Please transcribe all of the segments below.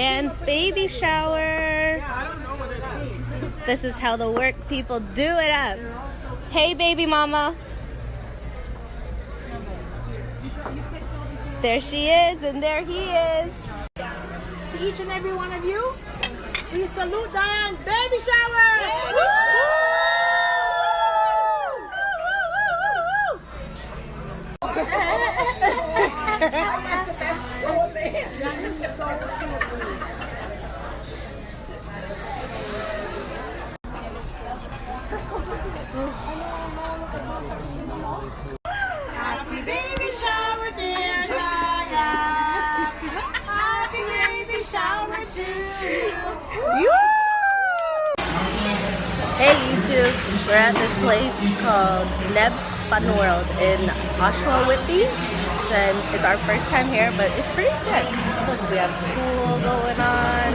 Dan's baby shower. This is how the work people do it up. Hey, baby mama. There she is, and there he is. To each and every one of you, we salute Diane's baby shower. Happy baby shower, dear Diane. Happy baby shower to you. Hey YouTube, we're at this place called Nebs Funhouse in Oshawa, Whitby. And it's our first time here, but it's pretty sick. Look, we have pool going on.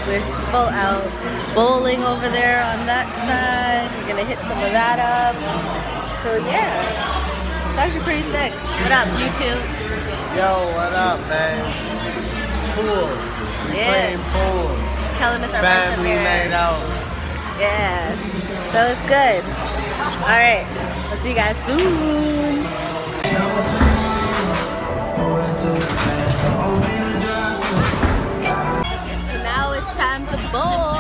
We're full out bowling over there on that side. We're gonna hit some of that up. So yeah, it's actually pretty sick. What up, YouTube? Yo, what up, man? Pool. We playing pool. Tell them it's our first time Family here. night out. Yeah, so it's good. All right, I'll see you guys soon. So now it's time to bowl.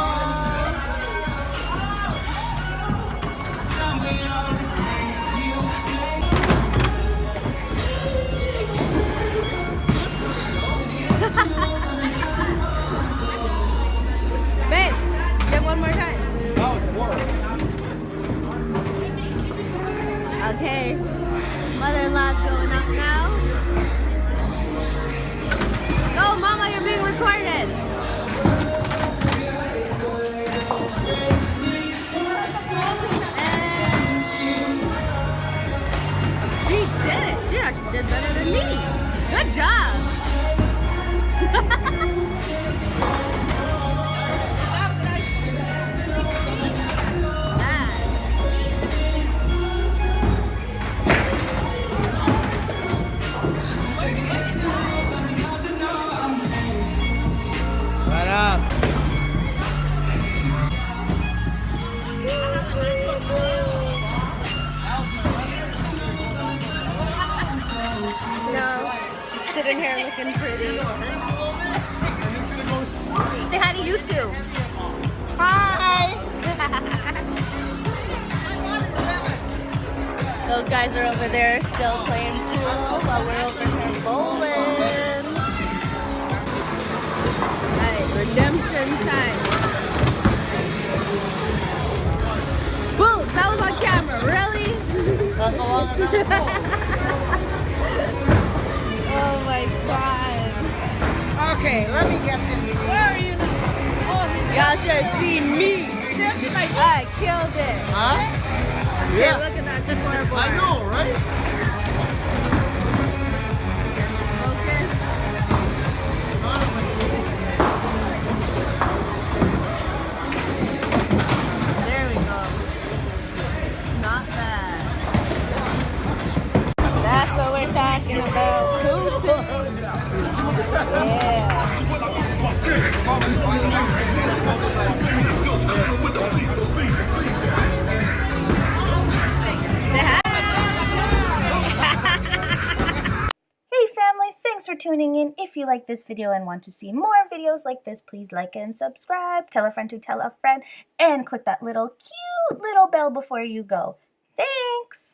Babe, give one more time. That was work. Okay, mother-in-law's going up now. Oh, Mama, you're being recorded. And she did it. She actually did better than me. Good job. What up? No, just sitting here looking pretty. Say hi to YouTube. Hi. Those guys are over there still playing pool while we're over here bowling. Alright, redemption time. Boom! That was on camera, really? That's a lot of Oh my god. Okay, let me get this. Where are you now? Oh, Y'all should have seen me. seriously, my I killed it. Huh? Hey, Yeah. look at that scoreboard. I know, right? Focus. There we go. Not bad. That's what we're talking about. Yeah. Hey family, thanks for tuning in. If you like this video and want to see more videos like this, please like and subscribe. Tell a friend to tell a friend and click that little cute little bell before you go. Thanks!